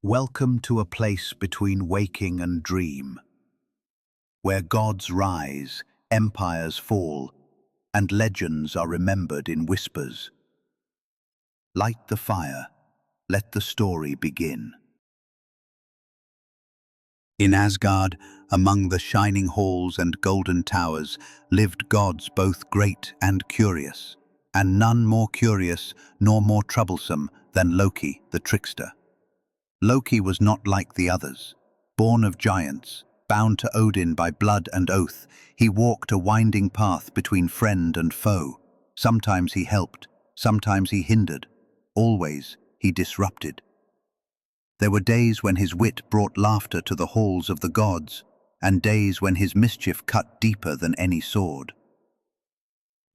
Welcome to a place between waking and dream, where gods rise, empires fall, and legends are remembered in whispers. Light the fire, let the story begin. In Asgard, among the shining halls and golden towers, lived gods both great and curious, and none more curious nor more troublesome than Loki, the trickster. Loki was not like the others. Born of giants, bound to Odin by blood and oath, he walked a winding path between friend and foe. Sometimes he helped, sometimes he hindered, always he disrupted. There were days when his wit brought laughter to the halls of the gods, and days when his mischief cut deeper than any sword.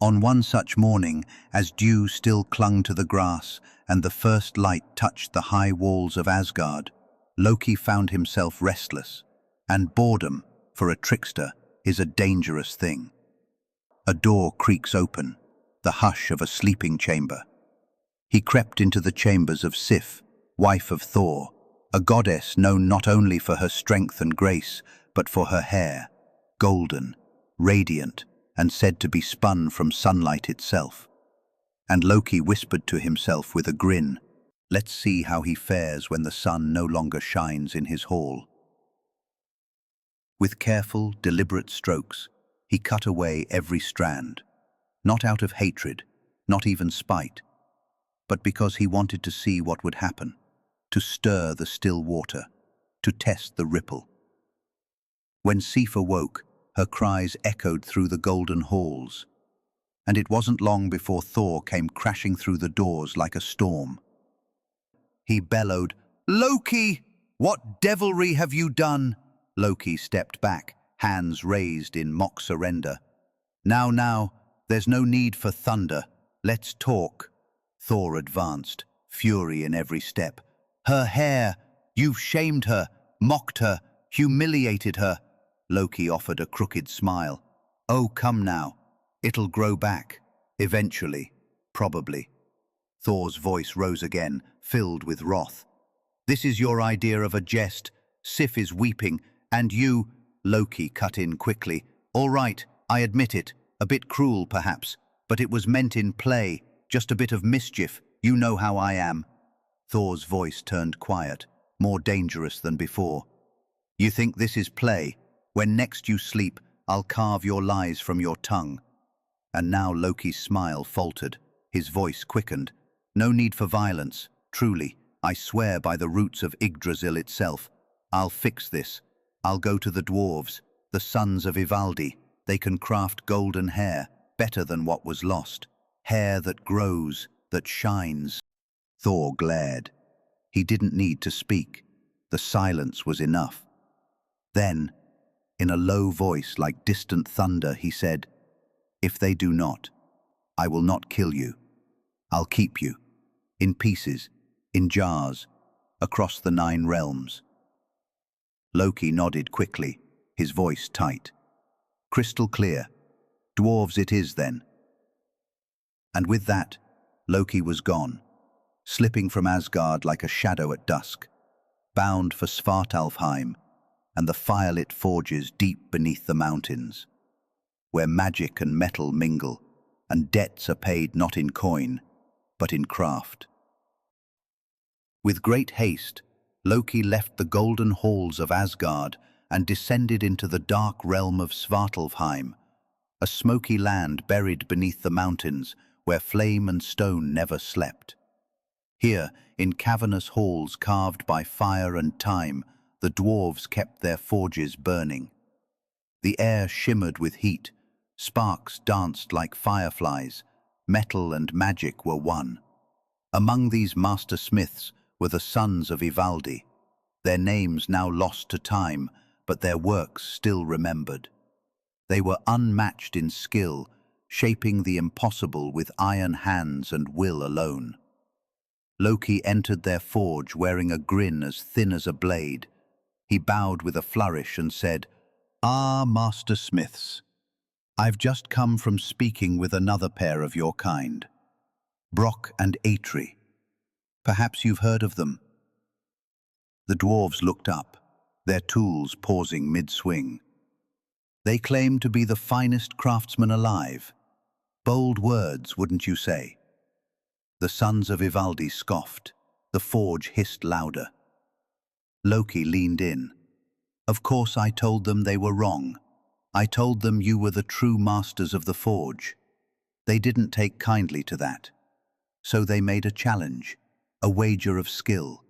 On one such morning, as dew still clung to the grass and the first light touched the high walls of Asgard, Loki found himself restless, and boredom, for a trickster, is a dangerous thing. A door creaks open, the hush of a sleeping chamber. He crept into the chambers of Sif, wife of Thor, a goddess known not only for her strength and grace, but for her hair, golden, radiant, and said to be spun from sunlight itself. And Loki whispered to himself with a grin, "Let's see how he fares when the sun no longer shines in his hall." With careful, deliberate strokes, he cut away every strand, not out of hatred, not even spite, but because he wanted to see what would happen, to stir the still water, to test the ripple. When Sif awoke, her cries echoed through the golden halls, and it wasn't long before Thor came crashing through the doors like a storm. He bellowed, "Loki! What devilry have you done?" Loki stepped back, hands raised in mock surrender. Now, there's no need for thunder. Let's talk." Thor advanced, fury in every step. "Her hair! You've shamed her, mocked her, humiliated her." Loki offered a crooked smile. "Oh, come now. It'll grow back. Eventually. Probably." Thor's voice rose again, filled with wrath. "This is your idea of a jest. Sif is weeping, and you—" Loki cut in quickly. "All right, I admit it. A bit cruel, perhaps. But it was meant in play. Just a bit of mischief. You know how I am." Thor's voice turned quiet, more dangerous than before. "You think this is play? When next you sleep, I'll carve your lies from your tongue." And now Loki's smile faltered, his voice quickened. "No need for violence, truly. I swear by the roots of Yggdrasil itself. I'll fix this. I'll go to the dwarves, the sons of Ivaldi. They can craft golden hair, better than what was lost. Hair that grows, that shines." Thor glared. He didn't need to speak. The silence was enough. Then, in a low voice like distant thunder, he said, "If they do not, I will not kill you. I'll keep you, in pieces, in jars, across the 9 realms." Loki nodded quickly, his voice tight. "Crystal clear. Dwarves it is then." And with that, Loki was gone, slipping from Asgard like a shadow at dusk, bound for Svartalfheim and the firelit forges deep beneath the mountains, where magic and metal mingle, and debts are paid not in coin, but in craft. With great haste, Loki left the golden halls of Asgard and descended into the dark realm of Svartalfheim, a smoky land buried beneath the mountains where flame and stone never slept. Here, in cavernous halls carved by fire and time, the dwarves kept their forges burning. The air shimmered with heat, sparks danced like fireflies, metal and magic were one. Among these master smiths were the sons of Ivaldi, their names now lost to time, but their works still remembered. They were unmatched in skill, shaping the impossible with iron hands and will alone. Loki entered their forge wearing a grin as thin as a blade. He bowed with a flourish and said, "Ah, master smiths, I've just come from speaking with another pair of your kind, Brock and Atri. Perhaps you've heard of them." The dwarves looked up, their tools pausing mid-swing. They claimed to be the finest craftsmen alive. Bold words, wouldn't you say? The sons of Ivaldi scoffed. The forge hissed louder. Loki leaned in. Of course I told them they were wrong. I told them you were the true masters of the forge. They didn't take kindly to that. So they made a challenge, a wager of skill.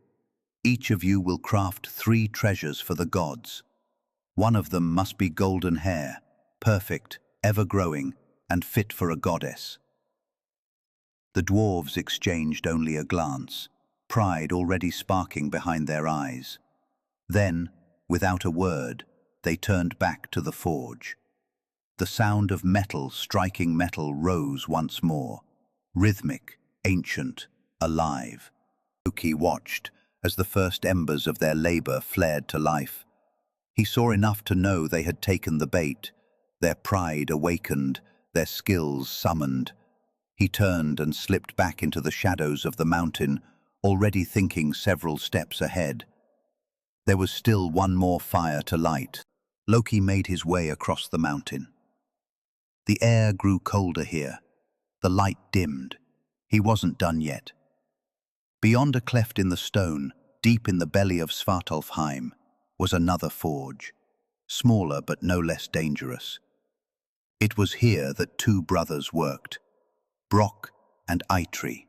Each of you will craft 3 treasures for the gods. One of them must be golden hair, perfect, ever-growing, and fit for a goddess. The dwarves exchanged only a glance, pride already sparking behind their eyes. Then, without a word, they turned back to the forge. The sound of metal striking metal rose once more, rhythmic, ancient, alive. Loki watched as the first embers of their labor flared to life. He saw enough to know they had taken the bait, their pride awakened, their skills summoned. He turned and slipped back into the shadows of the mountain, already thinking several steps ahead. There was still one more fire to light. Loki made his way across the mountain. The air grew colder here. The light dimmed. He wasn't done yet. Beyond a cleft in the stone, deep in the belly of Svartalfheim, was another forge, smaller but no less dangerous. It was here that 2 brothers worked, Brock and Eitri.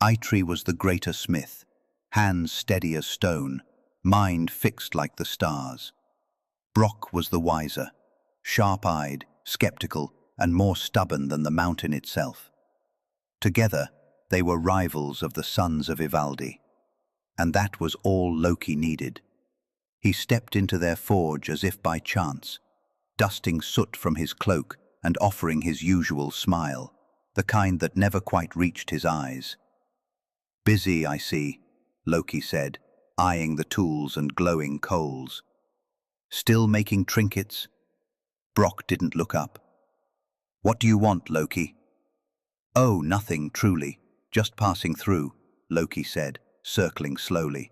Eitri was the greater smith, hands steady as stone, mind fixed like the stars. Brock was the wiser, sharp-eyed, skeptical, and more stubborn than the mountain itself. Together, they were rivals of the sons of Ivaldi, and that was all Loki needed. He stepped into their forge as if by chance, dusting soot from his cloak and offering his usual smile, the kind that never quite reached his eyes. "Busy, I see," Loki said, eyeing the tools and glowing coals. "Still making trinkets?" Brock didn't look up. "What do you want, Loki?" "Oh, nothing, truly. Just passing through," Loki said, circling slowly.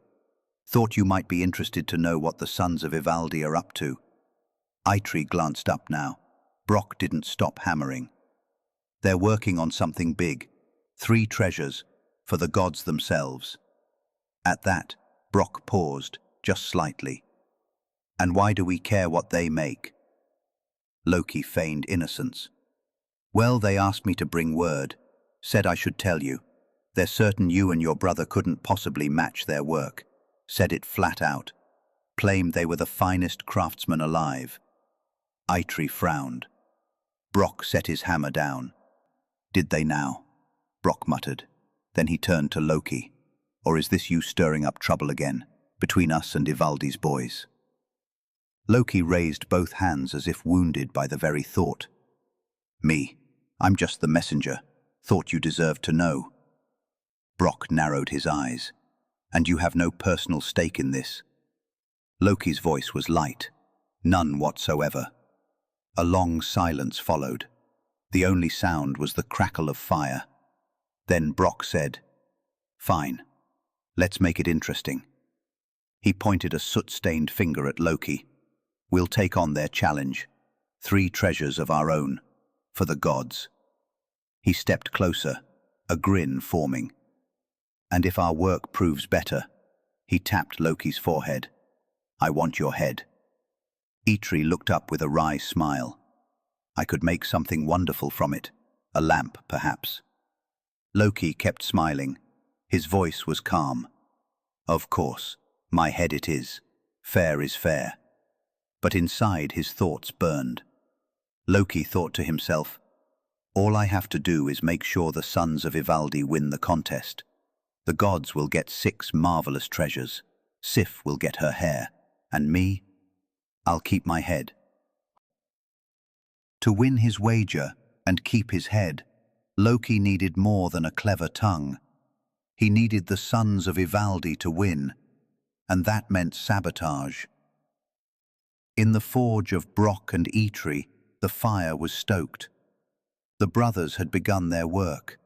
"Thought you might be interested to know what the sons of Ivaldi are up to." Eitri glanced up now. Brock didn't stop hammering. "They're working on something big. 3 treasures, for the gods themselves." At that, Brock paused, just slightly. "And why do we care what they make?" Loki feigned innocence. "Well, they asked me to bring word. Said I should tell you. They're certain you and your brother couldn't possibly match their work. Said it flat out. Claimed they were the finest craftsmen alive." Eitri frowned. Brock set his hammer down. "Did they now?" Brock muttered. Then he turned to Loki. "Or is this you stirring up trouble again, between us and Ivaldi's boys?" Loki raised both hands as if wounded by the very thought. "Me. I'm just the messenger. Thought you deserved to know." Brock narrowed his eyes. "And you have no personal stake in this?" Loki's voice was light. None whatsoever. A long silence followed. The only sound was the crackle of fire. Then Brock said, "Fine. Let's make it interesting." He pointed a soot-stained finger at Loki. "We'll take on their challenge. 3 treasures of our own. For the gods." He stepped closer, a grin forming. "And if our work proves better," he tapped Loki's forehead, "I want your head." Eitri looked up with a wry smile. "I could make something wonderful from it. A lamp, perhaps." Loki kept smiling. His voice was calm. "Of course, my head it is. Fair is fair." But inside his thoughts burned. Loki thought to himself, "All I have to do is make sure the sons of Ivaldi win the contest. The gods will get 6 marvelous treasures. Sif will get her hair. And me? I'll keep my head." To win his wager and keep his head, Loki needed more than a clever tongue. He needed the sons of Ivaldi to win, and that meant sabotage. In the forge of Brock and Eitri, the fire was stoked. The brothers had begun their work.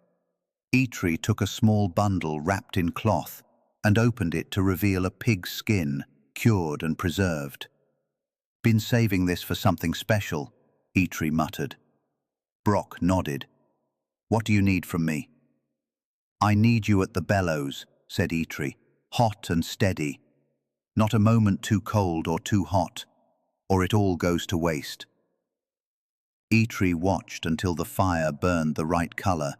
Eitri took a small bundle wrapped in cloth, and opened it to reveal a pig's skin, cured and preserved. "Been saving this for something special," Eitri muttered. Brock nodded. "What do you need from me?" "I need you at the bellows," said Eitri, "hot and steady. Not a moment too cold or too hot, or it all goes to waste." Eitri watched until the fire burned the right color,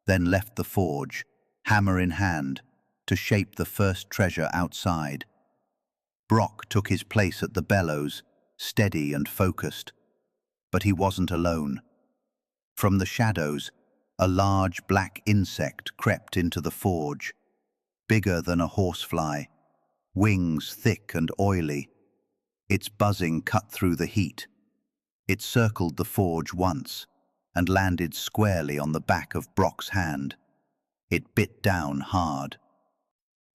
then left the forge, hammer in hand, to shape the first treasure outside. Brock took his place at the bellows, steady and focused. But he wasn't alone. From the shadows, a large black insect crept into the forge, bigger than a horsefly, wings thick and oily. Its buzzing cut through the heat. It circled the forge once and landed squarely on the back of Brock's hand. It bit down hard.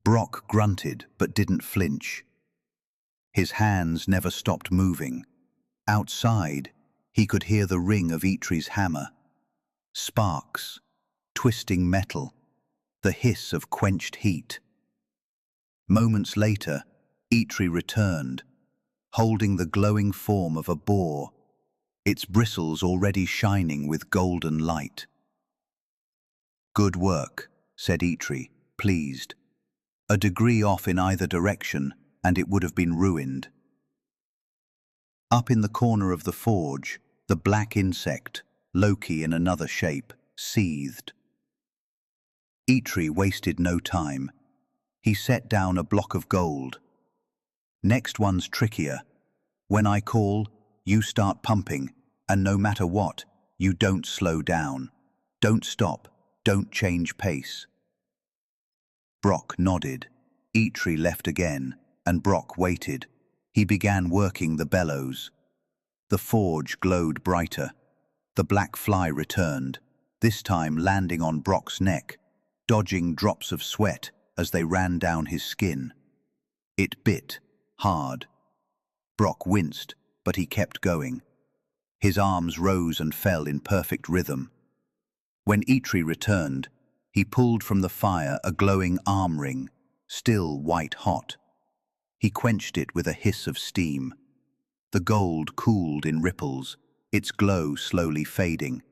Brock grunted but didn't flinch. His hands never stopped moving. Outside, he could hear the ring of Eitri's hammer. Sparks, twisting metal, the hiss of quenched heat. Moments later, Eitri returned, holding the glowing form of a boar, its bristles already shining with golden light. "Good work," said Eitri, pleased. "A degree off in either direction, and it would have been ruined." Up in the corner of the forge, the black insect, Loki in another shape, seethed. Eitri wasted no time. He set down a block of gold. "Next one's trickier. When I call, you start pumping, and no matter what, you don't slow down. Don't stop, don't change pace." Brock nodded. Eitri left again, and Brock waited. He began working the bellows. The forge glowed brighter. The black fly returned, this time landing on Brock's neck, dodging drops of sweat as they ran down his skin. It bit, hard. Brock winced, but he kept going. His arms rose and fell in perfect rhythm. When Eitri returned, he pulled from the fire a glowing arm ring, still white-hot. He quenched it with a hiss of steam. The gold cooled in ripples, its glow slowly fading.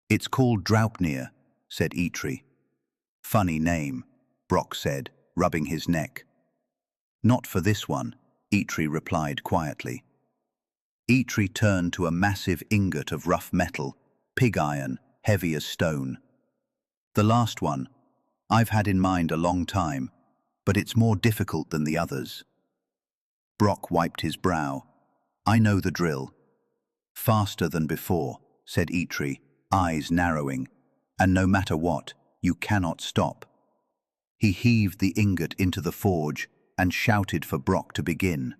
"It's called Draupnir," said Eitri. "Funny name," Brock said, rubbing his neck. "Not for this one," Eitri replied quietly. Eitri turned to a massive ingot of rough metal, pig iron, heavy as stone. "The last one, I've had in mind a long time, but it's more difficult than the others." Brock wiped his brow. "I know the drill." "Faster than before," said Eitri, eyes narrowing, "and no matter what, you cannot stop." He heaved the ingot into the forge and shouted for Brock to begin.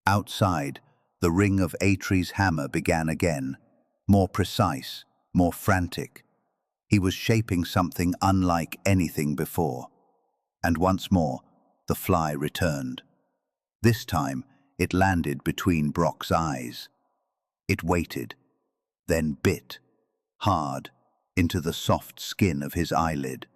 Outside, the ring of Eitri's hammer began again, more precise, more frantic. He was shaping something unlike anything before. And once more, the fly returned. This time, it landed between Brock's eyes. It waited, then bit, hard, into the soft skin of his eyelid.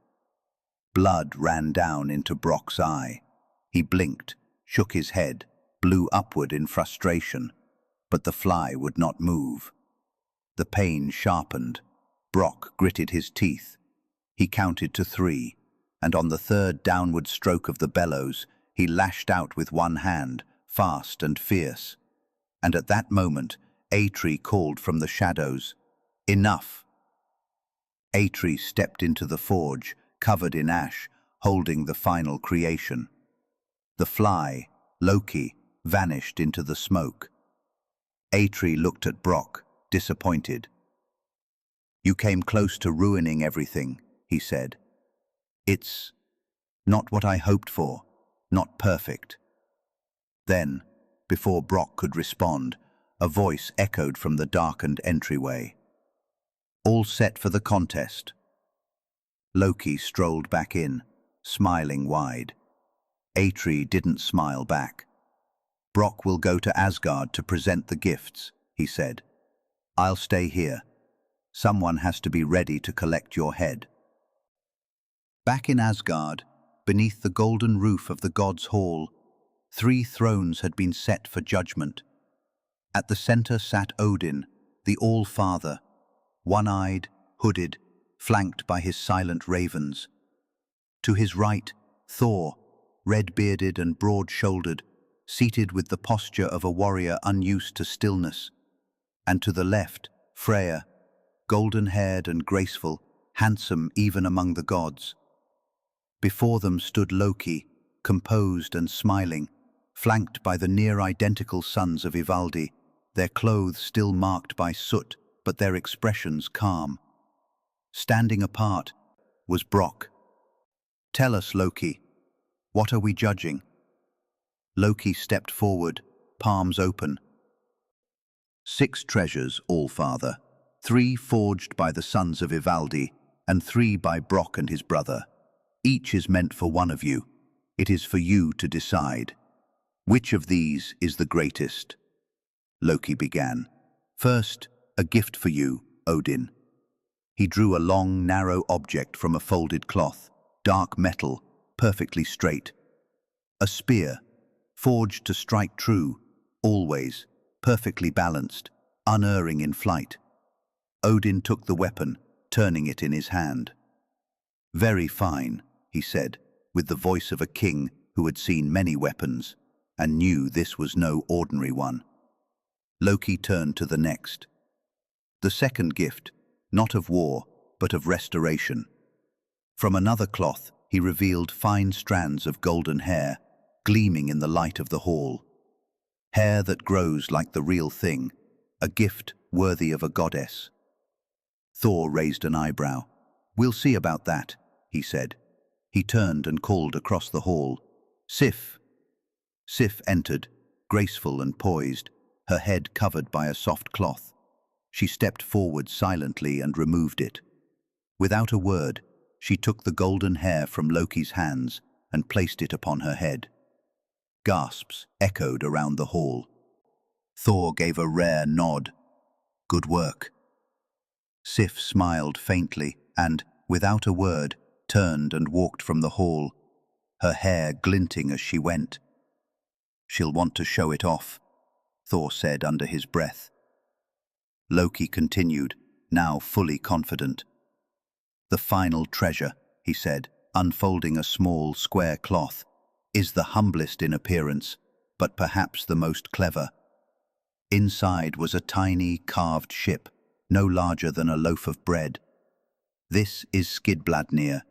Blood ran down into Brock's eye. He blinked, shook his head, blew upward in frustration, but the fly would not move. The pain sharpened. Brock gritted his teeth. He counted to 3, and on the third downward stroke of the bellows, he lashed out with one hand, fast and fierce. And at that moment, Eitri called from the shadows, "Enough!" Eitri stepped into the forge, covered in ash, holding the final creation. The fly, Loki, vanished into the smoke. Eitri looked at Brock, disappointed. "You came close to ruining everything," he said. "It's not what I hoped for, not perfect." Then, before Brock could respond, a voice echoed from the darkened entryway. "All set for the contest." Loki strolled back in, smiling wide. Eitri didn't smile back. "Brock will go to Asgard to present the gifts," he said. "I'll stay here. Someone has to be ready to collect your head." Back in Asgard, beneath the golden roof of the god's hall, 3 thrones had been set for judgment. At the center sat Odin, the All-Father, one-eyed, hooded, flanked by his silent ravens. To his right, Thor, red-bearded and broad-shouldered, seated with the posture of a warrior unused to stillness. And to the left, Freyr, golden-haired and graceful, handsome even among the gods. Before them stood Loki, composed and smiling, flanked by the near-identical sons of Ivaldi, their clothes still marked by soot, but their expressions calm. Standing apart was Brock. "Tell us, Loki, what are we judging?" Loki stepped forward, palms open. 6 treasures, All-Father, 3 forged by the sons of Ivaldi, and 3 by Brock and his brother. Each is meant for one of you. It is for you to decide. Which of these is the greatest? Loki began. "First, a gift for you, Odin." He drew a long, narrow object from a folded cloth, dark metal, perfectly straight. A spear, forged to strike true, always, perfectly balanced, unerring in flight. Odin took the weapon, turning it in his hand. "Very fine," he said, with the voice of a king who had seen many weapons, and knew this was no ordinary one. Loki turned to the next. The second gift, not of war, but of restoration. From another cloth, he revealed fine strands of golden hair, gleaming in the light of the hall. Hair that grows like the real thing, a gift worthy of a goddess. Thor raised an eyebrow. "We'll see about that," he said. He turned and called across the hall, "Sif." Sif entered, graceful and poised, her head covered by a soft cloth. She stepped forward silently and removed it. Without a word, she took the golden hair from Loki's hands and placed it upon her head. Gasps echoed around the hall. Thor gave a rare nod. "Good work." Sif smiled faintly and, without a word, turned and walked from the hall, her hair glinting as she went. "She'll want to show it off," Thor said under his breath. Loki continued, now fully confident. "The final treasure," he said, unfolding a small, square cloth, "is the humblest in appearance, but perhaps the most clever." Inside was a tiny, carved ship, no larger than a loaf of bread. "This is Skidbladnir,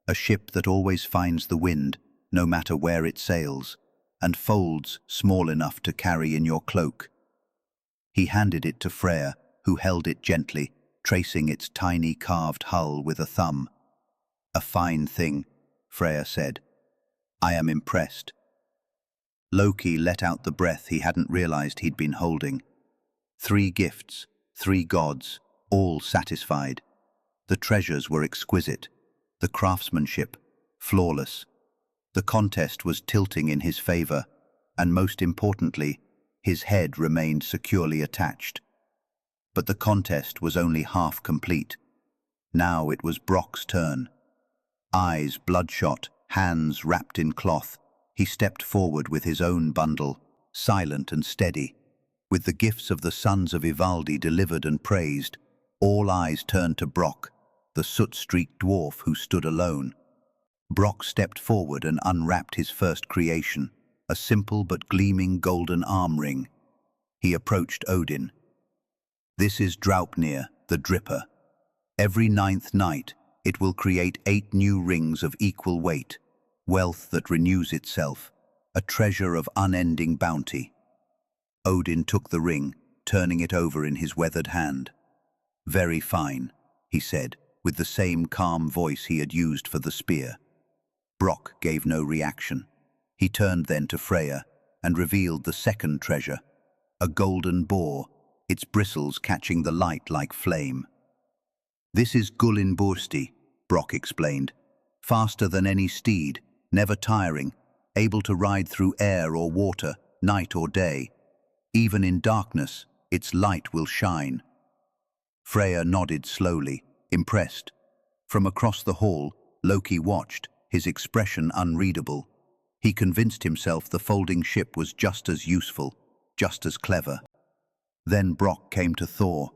a ship that always finds the wind, no matter where it sails, and folds small enough to carry in your cloak." He handed it to Freyr, who held it gently, tracing its tiny carved hull with a thumb. "A fine thing," Freyr said. "I am impressed." Loki let out the breath he hadn't realized he'd been holding. 3 gifts, 3 gods, all satisfied. The treasures were exquisite, the craftsmanship flawless. The contest was tilting in his favor, and most importantly, his head remained securely attached. But the contest was only half complete. Now it was Brock's turn. Eyes bloodshot, hands wrapped in cloth, he stepped forward with his own bundle, silent and steady. With the gifts of the sons of Ivaldi delivered and praised, all eyes turned to Brock, the soot-streaked dwarf who stood alone. Brock stepped forward and unwrapped his first creation, a simple but gleaming golden arm ring. He approached Odin. "This is Draupnir, the Dripper. Every 9th night, it will create 8 new rings of equal weight, wealth that renews itself, a treasure of unending bounty." Odin took the ring, turning it over in his weathered hand. "Very fine," he said, with the same calm voice he had used for the spear. Brock gave no reaction. He turned then to Freyr and revealed the second treasure, a golden boar, its bristles catching the light like flame. "This is Gullinbursti," Brock explained. "Faster than any steed, never tiring, able to ride through air or water, night or day. Even in darkness, its light will shine." Freyr nodded slowly, impressed. From across the hall, Loki watched, his expression unreadable. He convinced himself the folding ship was just as useful, just as clever. Then Brock came to Thor.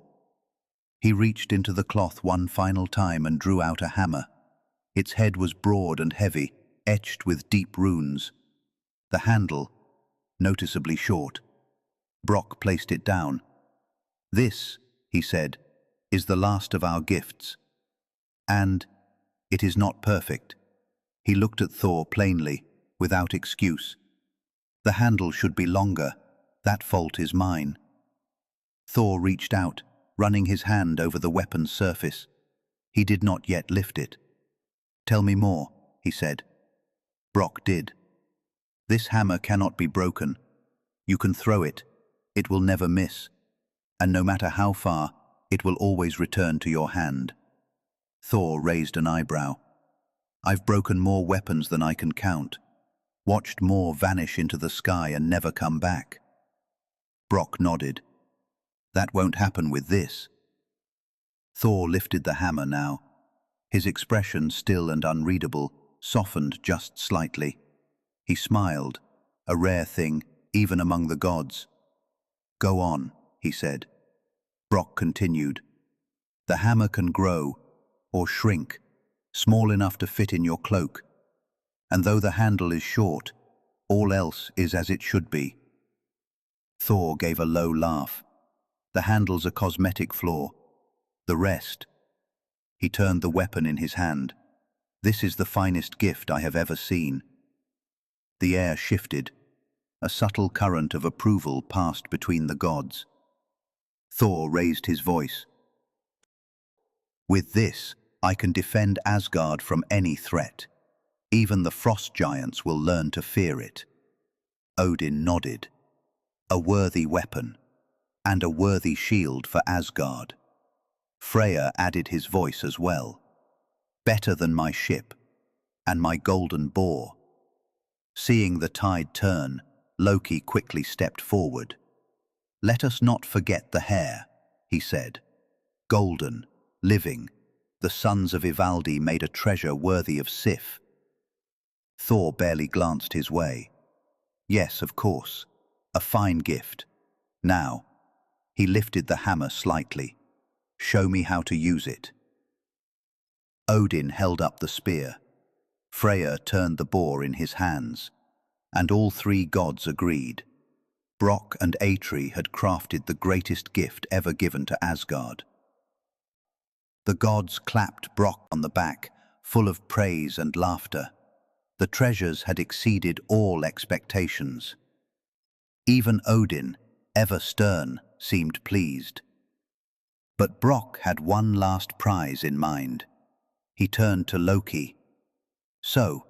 He reached into the cloth one final time and drew out a hammer. Its head was broad and heavy, etched with deep runes. The handle, noticeably short. Brock placed it down. "This," he said, "is the last of our gifts. And it is not perfect." He looked at Thor plainly, without excuse. "The handle should be longer. That fault is mine." Thor reached out, running his hand over the weapon's surface. He did not yet lift it. "Tell me more," he said. Brock did. "This hammer cannot be broken. You can throw it. It will never miss. And no matter how far, it will always return to your hand." Thor raised an eyebrow. "I've broken more weapons than I can count. Watched more vanish into the sky and never come back." Brock nodded. "That won't happen with this." Thor lifted the hammer now. His expression, still and unreadable, softened just slightly. He smiled, a rare thing, even among the gods. "Go on," he said. Brock continued. "The hammer can grow, or shrink, small enough to fit in your cloak. And though the handle is short, all else is as it should be." Thor gave a low laugh. "The handle's a cosmetic flaw. The rest—" He turned the weapon in his hand. "This is the finest gift I have ever seen." The air shifted. A subtle current of approval passed between the gods. Thor raised his voice. "With this, I can defend Asgard from any threat. Even the frost giants will learn to fear it." Odin nodded. "A worthy weapon, and a worthy shield for Asgard." Freyr added his voice as well. "Better than my ship, and my golden boar." Seeing the tide turn, Loki quickly stepped forward. "Let us not forget the hair," he said. "Golden, living, the sons of Ivaldi made a treasure worthy of Sif." Thor barely glanced his way. "Yes, of course. A fine gift. Now," he lifted the hammer slightly. "Show me how to use it." Odin held up the spear. Freyr turned the boar in his hands, and all three gods agreed. Brock and Atri had crafted the greatest gift ever given to Asgard. The gods clapped Brock on the back, full of praise and laughter. The treasures had exceeded all expectations. Even Odin, ever stern, seemed pleased. But Brock had one last prize in mind. He turned to Loki. "So,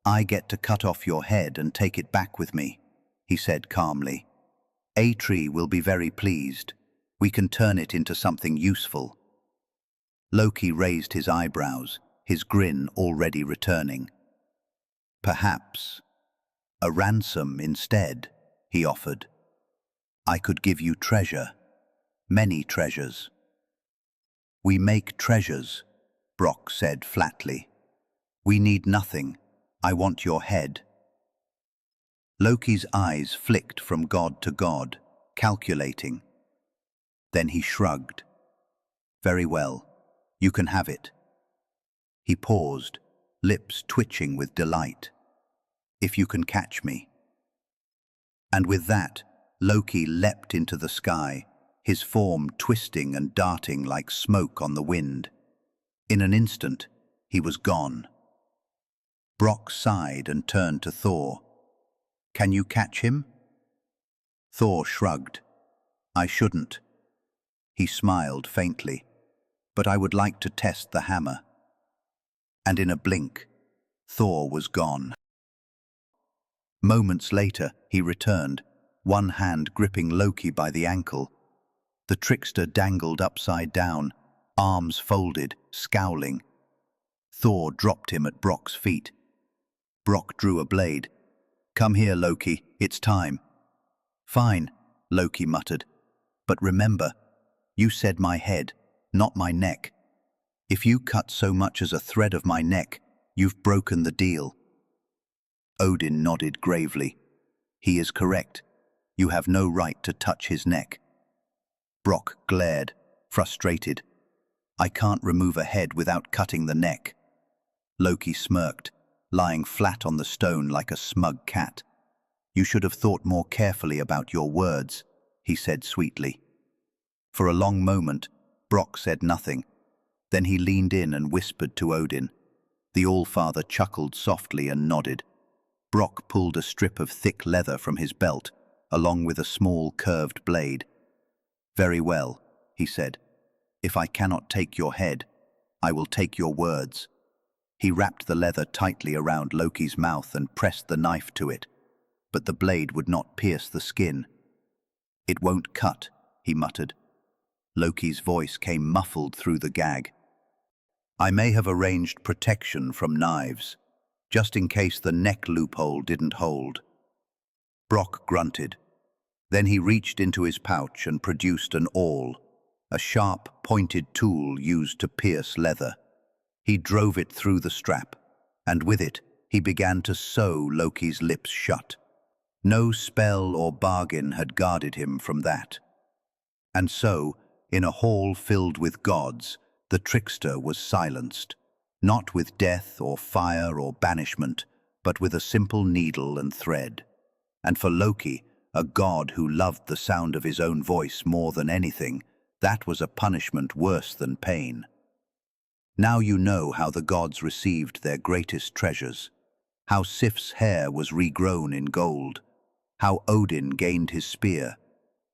I get to cut off your head and take it back with me," he said calmly. "Atri will be very pleased. We can turn it into something useful." Loki raised his eyebrows, his grin already returning. "Perhaps a ransom instead," he offered. "I could give you treasure, many treasures." "We make treasures," Brock said flatly. "We need nothing. I want your head." Loki's eyes flicked from god to god, calculating. Then he shrugged. "Very well, you can have it." He paused, lips twitching with delight. "If you can catch me." And with that, Loki leapt into the sky, his form twisting and darting like smoke on the wind. In an instant, he was gone. Brock sighed and turned to Thor. "Can you catch him?" Thor shrugged. "I shouldn't." He smiled faintly. "But I would like to test the hammer." And in a blink, Thor was gone. Moments later, he returned, one hand gripping Loki by the ankle. The trickster dangled upside down, arms folded, scowling. Thor dropped him at Brock's feet. Brock drew a blade. "Come here, Loki, it's time." "Fine," Loki muttered. "But remember, you said my head, not my neck. If you cut so much as a thread of my neck, You've broken the deal." Odin nodded gravely. "He is correct. You have no right to touch his neck." Brock glared, frustrated. "I can't remove a head without cutting the neck." Loki smirked, lying flat on the stone like a smug cat. "You should have thought more carefully about your words," he said sweetly. For a long moment, Brock said nothing. Then he leaned in and whispered to Odin. The Allfather chuckled softly and nodded. Brock pulled a strip of thick leather from his belt, along with a small curved blade. "Very well," he said. "If I cannot take your head, I will take your words." He wrapped the leather tightly around Loki's mouth and pressed the knife to it, but the blade would not pierce the skin. "It won't cut," he muttered. Loki's voice came muffled through the gag. "I may have arranged protection from knives, just in case the neck loophole didn't hold." Brock grunted. Then he reached into his pouch and produced an awl, a sharp, pointed tool used to pierce leather. He drove it through the strap, and with it he began to sew Loki's lips shut. No spell or bargain had guarded him from that. And so, in a hall filled with gods, the trickster was silenced, not with death or fire or banishment, but with a simple needle and thread. And for Loki, a god who loved the sound of his own voice more than anything, that was a punishment worse than pain. Now you know how the gods received their greatest treasures, how Sif's hair was regrown in gold, how Odin gained his spear,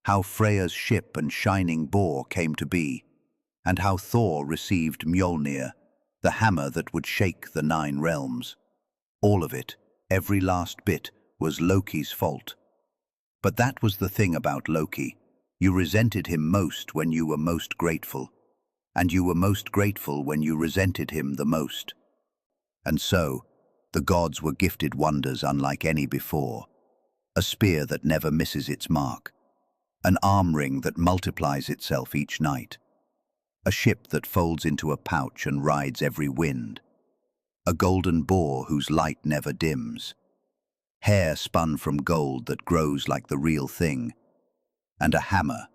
how Freyr's ship and shining boar came to be, and how Thor received Mjölnir, the hammer that would shake the 9 realms. All of it, every last bit, was Loki's fault. But that was the thing about Loki. You resented him most when you were most grateful, and you were most grateful when you resented him the most. And so, the gods were gifted wonders unlike any before. A spear that never misses its mark, an arm ring that multiplies itself each night, a ship that folds into a pouch and rides every wind, a golden boar whose light never dims, hair spun from gold that grows like the real thing, and a hammer,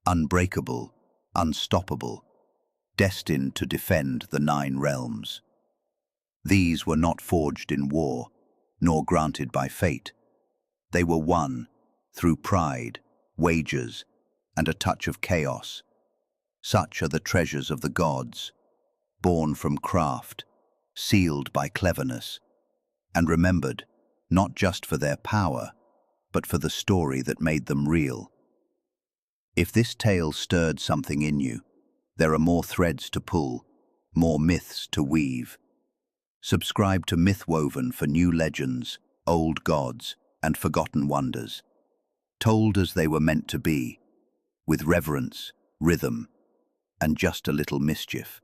unbreakable, unstoppable, destined to defend the 9 realms. These were not forged in war, nor granted by fate. They were won through pride, wagers, and a touch of chaos. Such are the treasures of the gods, born from craft, sealed by cleverness, and remembered not just for their power, but for the story that made them real. If this tale stirred something in you, there are more threads to pull, more myths to weave. Subscribe to Mythwoven for new legends, old gods, and forgotten wonders, told as they were meant to be, with reverence, rhythm, and just a little mischief.